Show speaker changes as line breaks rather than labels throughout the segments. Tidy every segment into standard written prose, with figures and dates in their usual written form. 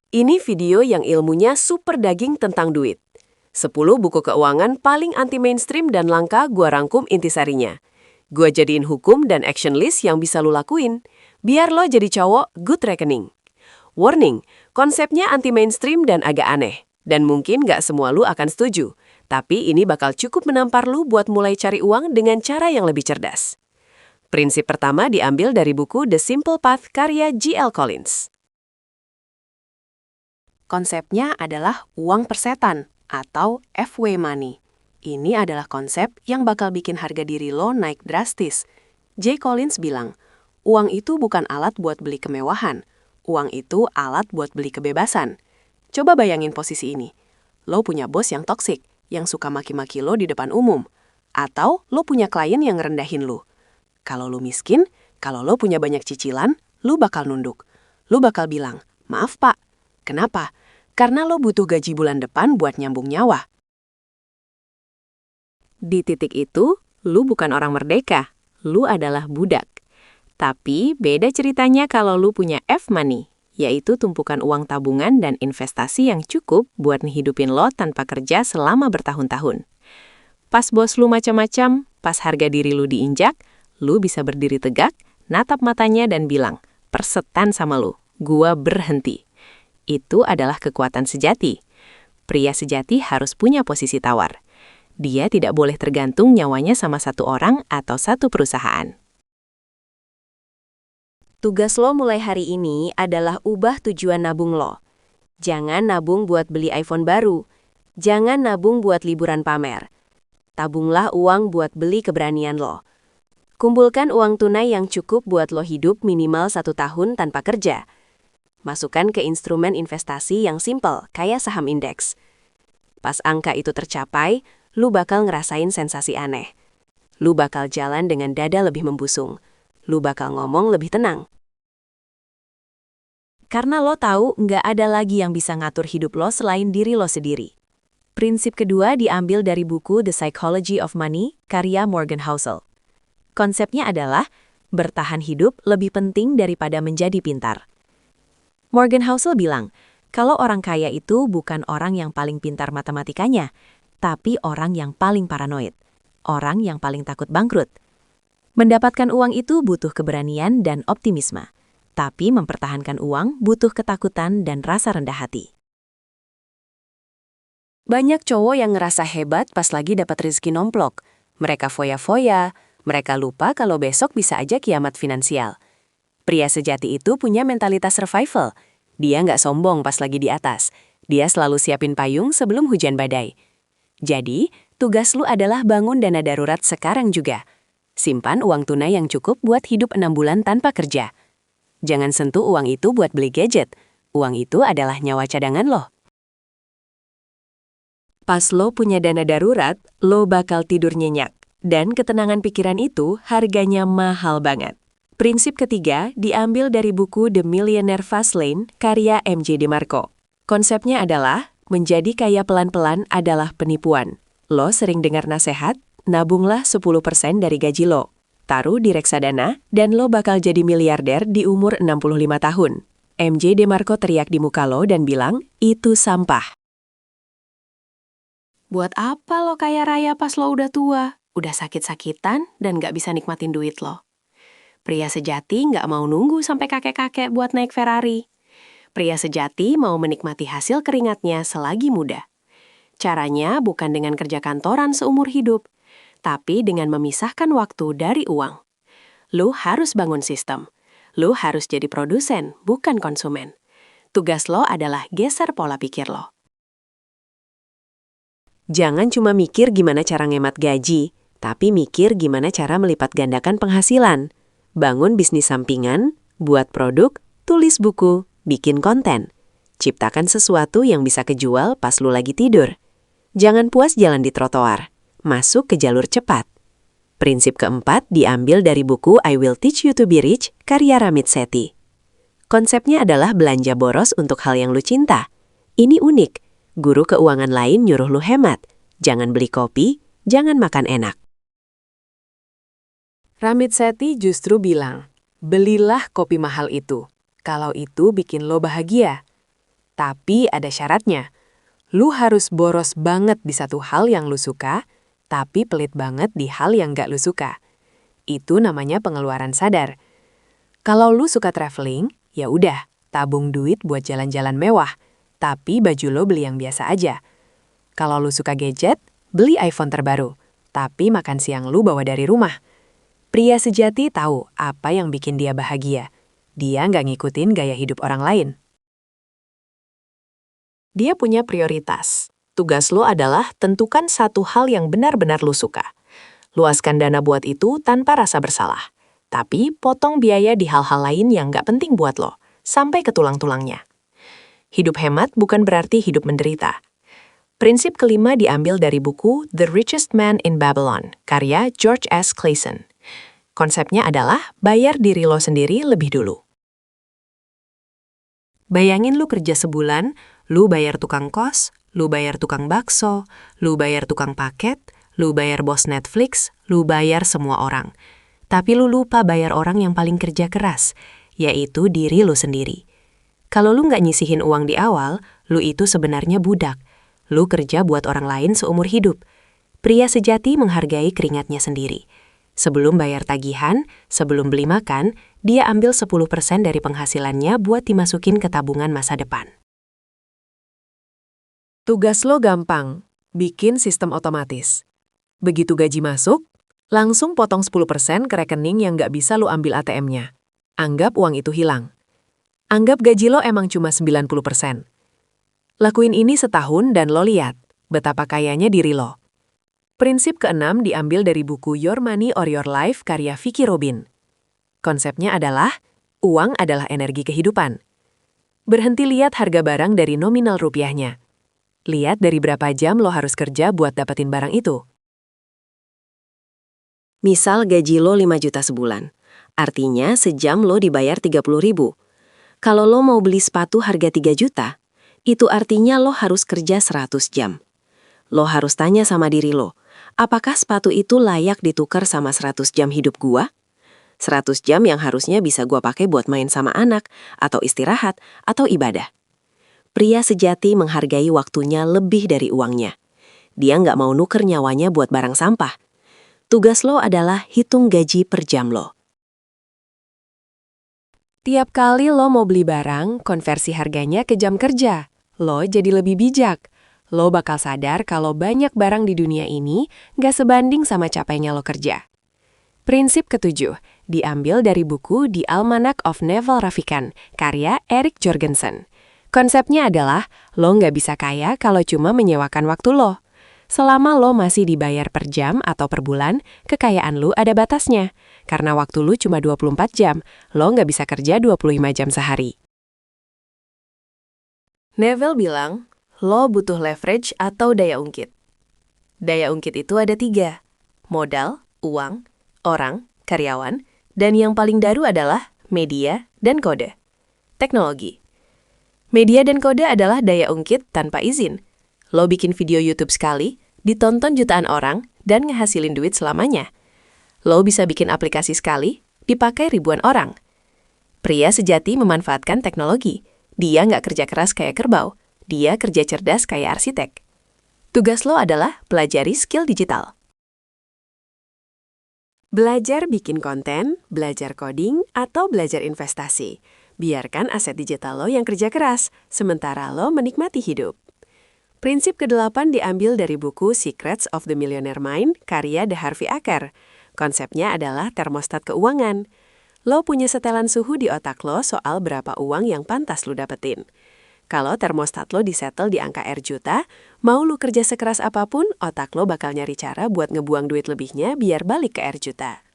Ini video yang ilmunya super daging tentang duit. 10 buku keuangan paling anti-mainstream dan langka gua rangkum intisarinya. Gua jadiin hukum dan action list yang bisa lu lakuin. Biar lo jadi cowok good reckoning. Warning, konsepnya anti-mainstream dan agak aneh. Dan mungkin nggak semua lu akan setuju. Tapi ini bakal cukup menampar lu buat mulai cari uang dengan cara yang lebih cerdas. Prinsip pertama diambil dari buku The Simple Path karya G.L. Collins. Konsepnya adalah uang persetan atau FW money. Ini adalah konsep yang bakal bikin harga diri lo naik drastis. J. Collins bilang, uang itu bukan alat buat beli kemewahan. Uang itu alat buat beli kebebasan. Coba bayangin posisi ini. Lo punya bos yang toksik, yang suka maki-maki lo di depan umum. Atau lo punya klien yang ngerendahin lo. Kalau lo miskin, kalau lo punya banyak cicilan, lo bakal nunduk. Lo bakal bilang, maaf pak. Kenapa? Karena lo butuh gaji bulan depan buat nyambung nyawa. Di titik itu, lu bukan orang merdeka. Lu adalah budak. Tapi beda ceritanya kalau lu punya F-money, yaitu tumpukan uang tabungan dan investasi yang cukup buat ngehidupin lo tanpa kerja selama bertahun-tahun. Pas bos lu macam-macam, pas harga diri lu diinjak, lu bisa berdiri tegak, natap matanya dan bilang, persetan sama lu, gua berhenti. Itu adalah kekuatan sejati. Pria sejati harus punya posisi tawar. Dia tidak boleh tergantung nyawanya sama satu orang atau satu perusahaan. Tugas lo mulai hari ini adalah ubah tujuan nabung lo. Jangan nabung buat beli iPhone baru. Jangan nabung buat liburan pamer. Tabunglah uang buat beli keberanian lo. Kumpulkan uang tunai yang cukup buat lo hidup minimal 1 tahun tanpa kerja. Masukkan ke instrumen investasi yang simpel, kayak saham indeks. Pas angka itu tercapai, lu bakal ngerasain sensasi aneh. Lu bakal jalan dengan dada lebih membusung. Lu bakal ngomong lebih tenang. Karena lo tahu nggak ada lagi yang bisa ngatur hidup lo selain diri lo sendiri. Prinsip kedua diambil dari buku The Psychology of Money, karya Morgan Housel. Konsepnya adalah, bertahan hidup lebih penting daripada menjadi pintar. Morgan Housel bilang, kalau orang kaya itu bukan orang yang paling pintar matematikanya, tapi orang yang paling paranoid, orang yang paling takut bangkrut. Mendapatkan uang itu butuh keberanian dan optimisme, tapi mempertahankan uang butuh ketakutan dan rasa rendah hati. Banyak cowok yang ngerasa hebat pas lagi dapat rezeki nomplok. Mereka foya-foya, mereka lupa kalau besok bisa aja kiamat finansial. Pria sejati itu punya mentalitas survival. Dia nggak sombong pas lagi di atas. Dia selalu siapin payung sebelum hujan badai. Jadi, tugas lu adalah bangun dana darurat sekarang juga. Simpan uang tunai yang cukup buat hidup 6 bulan tanpa kerja. Jangan sentuh uang itu buat beli gadget. Uang itu adalah nyawa cadangan lo. Pas lo punya dana darurat, lo bakal tidur nyenyak. Dan ketenangan pikiran itu harganya mahal banget. Prinsip ketiga diambil dari buku The Millionaire Fastlane, karya M.J. DeMarco. Konsepnya adalah, menjadi kaya pelan-pelan adalah penipuan. Lo sering dengar nasihat, nabunglah 10% dari gaji lo. Taruh di reksadana, dan lo bakal jadi miliarder di umur 65 tahun. M.J. DeMarco teriak di muka lo dan bilang, itu sampah. Buat apa lo kaya raya pas lo udah tua? Udah sakit-sakitan dan gak bisa nikmatin duit lo. Pria sejati nggak mau nunggu sampai kakek-kakek buat naik Ferrari. Pria sejati mau menikmati hasil keringatnya selagi muda. Caranya bukan dengan kerja kantoran seumur hidup, tapi dengan memisahkan waktu dari uang. Lu harus bangun sistem. Lu harus jadi produsen, bukan konsumen. Tugas lo adalah geser pola pikir lo. Jangan cuma mikir gimana cara ngemat gaji, tapi mikir gimana cara melipat gandakan penghasilan. Bangun bisnis sampingan, buat produk, tulis buku, bikin konten. Ciptakan sesuatu yang bisa kejual pas lu lagi tidur. Jangan puas jalan di trotoar. Masuk ke jalur cepat. Prinsip keempat diambil dari buku I Will Teach You to Be Rich, karya Ramit Sethi. Konsepnya adalah belanja boros untuk hal yang lu cinta. Ini unik. Guru keuangan lain nyuruh lu hemat. Jangan beli kopi, jangan makan enak. Ramit Sethi justru bilang, belilah kopi mahal itu, kalau itu bikin lo bahagia. Tapi ada syaratnya. Lu harus boros banget di satu hal yang lu suka, tapi pelit banget di hal yang gak lu suka. Itu namanya pengeluaran sadar. Kalau lu suka traveling, ya udah, tabung duit buat jalan-jalan mewah, tapi baju lo beli yang biasa aja. Kalau lu suka gadget, beli iPhone terbaru, tapi makan siang lu bawa dari rumah. Pria sejati tahu apa yang bikin dia bahagia. Dia nggak ngikutin gaya hidup orang lain. Dia punya prioritas. Tugas lo adalah tentukan satu hal yang benar-benar lo suka. Luaskan dana buat itu tanpa rasa bersalah. Tapi potong biaya di hal-hal lain yang nggak penting buat lo, sampai ke tulang-tulangnya. Hidup hemat bukan berarti hidup menderita. Prinsip kelima diambil dari buku The Richest Man in Babylon, karya George S. Clason. Konsepnya adalah bayar diri lo sendiri lebih dulu. Bayangin lu kerja sebulan, lu bayar tukang kos, lu bayar tukang bakso, lu bayar tukang paket, lu bayar bos Netflix, lu bayar semua orang. Tapi lu lupa bayar orang yang paling kerja keras, yaitu diri lu sendiri. Kalau lu nggak nyisihin uang di awal, lu itu sebenarnya budak. Lu kerja buat orang lain seumur hidup. Pria sejati menghargai keringatnya sendiri. Sebelum bayar tagihan, sebelum beli makan, dia ambil 10% dari penghasilannya buat dimasukin ke tabungan masa depan. Tugas lo gampang, bikin sistem otomatis. Begitu gaji masuk, langsung potong 10% ke rekening yang nggak bisa lo ambil ATM-nya. Anggap uang itu hilang. Anggap gaji lo emang cuma 90%. Lakuin ini setahun dan lo lihat betapa kayanya diri lo. Prinsip keenam diambil dari buku Your Money or Your Life karya Vicki Robin. Konsepnya adalah, uang adalah energi kehidupan. Berhenti lihat harga barang dari nominal rupiahnya. Lihat dari berapa jam lo harus kerja buat dapetin barang itu. Misal gaji lo 5 juta sebulan. Artinya sejam lo dibayar 30.000. Kalau lo mau beli sepatu harga 3 juta, itu artinya lo harus kerja 100 jam. Lo harus tanya sama diri lo, apakah sepatu itu layak ditukar sama 100 jam hidup gua? 100 jam yang harusnya bisa gua pakai buat main sama anak, atau istirahat, atau ibadah. Pria sejati menghargai waktunya lebih dari uangnya. Dia nggak mau nuker nyawanya buat barang sampah. Tugas lo adalah hitung gaji per jam lo. Tiap kali lo mau beli barang, konversi harganya ke jam kerja. Lo jadi lebih bijak. Lo bakal sadar kalau banyak barang di dunia ini nggak sebanding sama capeknya lo kerja. Prinsip ketujuh, diambil dari buku The Almanac of Naval Ravikant, karya Erik Jorgensen. Konsepnya adalah, lo nggak bisa kaya kalau cuma menyewakan waktu lo. Selama lo masih dibayar per jam atau per bulan, kekayaan lo ada batasnya. Karena waktu lo cuma 24 jam, lo nggak bisa kerja 25 jam sehari. Neville bilang, lo butuh leverage atau daya ungkit. Daya ungkit itu ada 3, modal, uang, orang, karyawan, dan yang paling daru adalah media dan kode. Teknologi. Media dan kode adalah daya ungkit tanpa izin. Lo bikin video YouTube sekali, ditonton jutaan orang, dan ngehasilin duit selamanya. Lo bisa bikin aplikasi sekali, dipakai ribuan orang. Pria sejati memanfaatkan teknologi. Dia nggak kerja keras kayak kerbau. Dia kerja cerdas kayak arsitek. Tugas lo adalah pelajari skill digital. Belajar bikin konten, belajar coding, atau belajar investasi. Biarkan aset digital lo yang kerja keras, sementara lo menikmati hidup. Prinsip ke-8 diambil dari buku Secrets of the Millionaire Mind, karya The Harvey Aker. Konsepnya adalah termostat keuangan. Lo punya setelan suhu di otak lo soal berapa uang yang pantas lo dapetin. Kalau termostat lo disetel di angka R juta, mau lo kerja sekeras apapun, otak lo bakal nyari cara buat ngebuang duit lebihnya biar balik ke R juta.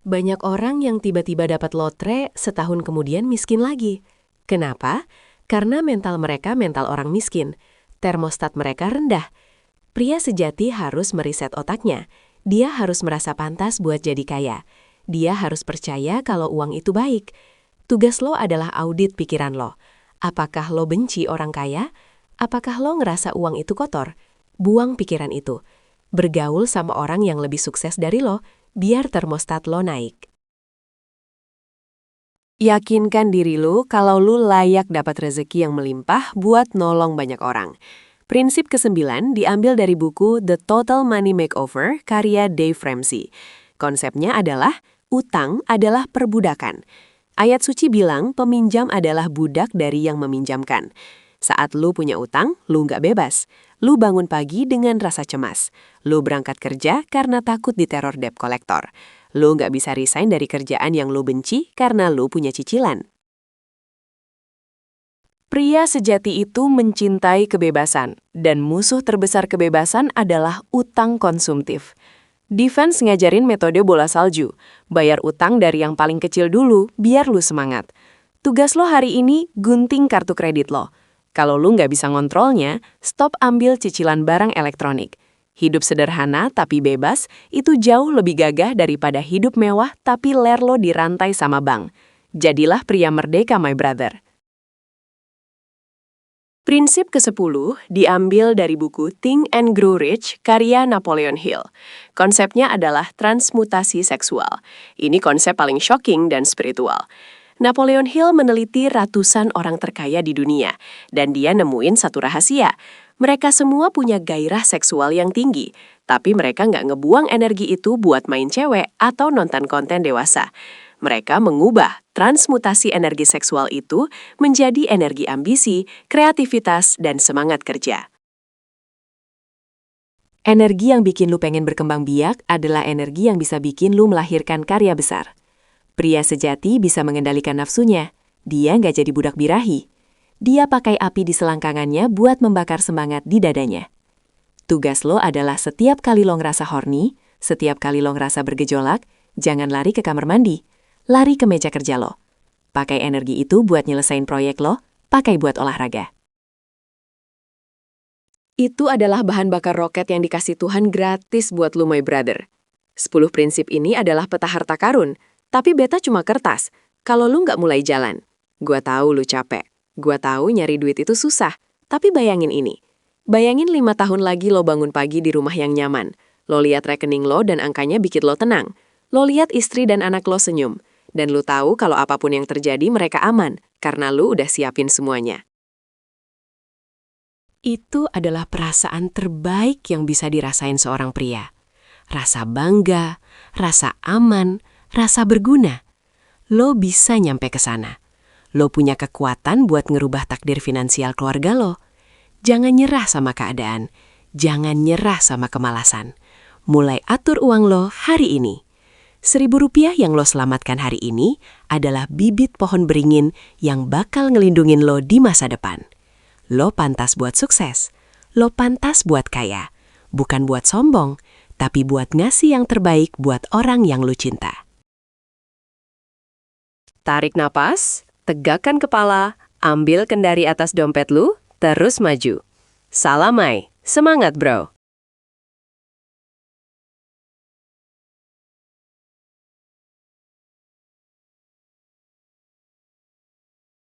Banyak orang yang tiba-tiba dapat lotre, setahun kemudian miskin lagi. Kenapa? Karena mental mereka mental orang miskin. Termostat mereka rendah. Pria sejati harus meriset otaknya. Dia harus merasa pantas buat jadi kaya. Dia harus percaya kalau uang itu baik. Tugas lo adalah audit pikiran lo. Apakah lo benci orang kaya? Apakah lo ngerasa uang itu kotor? Buang pikiran itu. Bergaul sama orang yang lebih sukses dari lo, biar termostat lo naik. Yakinkan diri lu kalau lu layak dapat rezeki yang melimpah buat nolong banyak orang. Prinsip ke-9 diambil dari buku The Total Money Makeover karya Dave Ramsey. Konsepnya adalah, utang adalah perbudakan. Ayat suci bilang peminjam adalah budak dari yang meminjamkan. Saat lu punya utang, lu nggak bebas. Lu bangun pagi dengan rasa cemas. Lu berangkat kerja karena takut diteror debt collector. Lu nggak bisa resign dari kerjaan yang lu benci karena lu punya cicilan. Pria sejati itu mencintai kebebasan, dan musuh terbesar kebebasan adalah utang konsumtif. Defense ngajarin metode bola salju. Bayar utang dari yang paling kecil dulu, biar lu semangat. Tugas lo hari ini, gunting kartu kredit lo. Kalau lu nggak bisa ngontrolnya, stop ambil cicilan barang elektronik. Hidup sederhana tapi bebas, itu jauh lebih gagah daripada hidup mewah tapi ler lo dirantai sama bank. Jadilah pria merdeka, my brother. Prinsip ke-10 diambil dari buku Think and Grow Rich karya Napoleon Hill. Konsepnya adalah transmutasi seksual. Ini konsep paling shocking dan spiritual. Napoleon Hill meneliti ratusan orang terkaya di dunia, dan dia nemuin satu rahasia. Mereka semua punya gairah seksual yang tinggi, tapi mereka nggak ngebuang energi itu buat main cewek atau nonton konten dewasa. Mereka mengubah transmutasi energi seksual itu menjadi energi ambisi, kreativitas, dan semangat kerja. Energi yang bikin lu pengen berkembang biak adalah energi yang bisa bikin lu melahirkan karya besar. Pria sejati bisa mengendalikan nafsunya. Dia nggak jadi budak birahi. Dia pakai api di selangkangannya buat membakar semangat di dadanya. Tugas lo adalah setiap kali lo ngerasa horny, setiap kali lo ngerasa bergejolak, jangan lari ke kamar mandi. Lari ke meja kerja lo. Pakai energi itu buat nyelesain proyek lo, pakai buat olahraga. Itu adalah bahan bakar roket yang dikasih Tuhan gratis buat lu, my brother. 10 prinsip ini adalah peta harta karun, tapi beta cuma kertas. Kalau lu nggak mulai jalan, gua tahu lu capek. Gua tahu nyari duit itu susah, tapi bayangin ini. Bayangin 5 tahun lagi lo bangun pagi di rumah yang nyaman. Lo lihat rekening lo dan angkanya bikin lo tenang. Lo lihat istri dan anak lo senyum. Dan lo tahu kalau apapun yang terjadi mereka aman, karena lo udah siapin semuanya. Itu adalah perasaan terbaik yang bisa dirasain seorang pria. Rasa bangga, rasa aman, rasa berguna. Lo bisa nyampe ke sana. Lo punya kekuatan buat ngerubah takdir finansial keluarga lo. Jangan nyerah sama keadaan. Jangan nyerah sama kemalasan. Mulai atur uang lo hari ini. Rp1.000 yang lo selamatkan hari ini adalah bibit pohon beringin yang bakal ngelindungin lo di masa depan. Lo pantas buat sukses. Lo pantas buat kaya. Bukan buat sombong, tapi buat ngasih yang terbaik buat orang yang lo cinta. Tarik napas. Tegakkan kepala, ambil kendari atas dompet lu, terus maju. Salamai, semangat bro!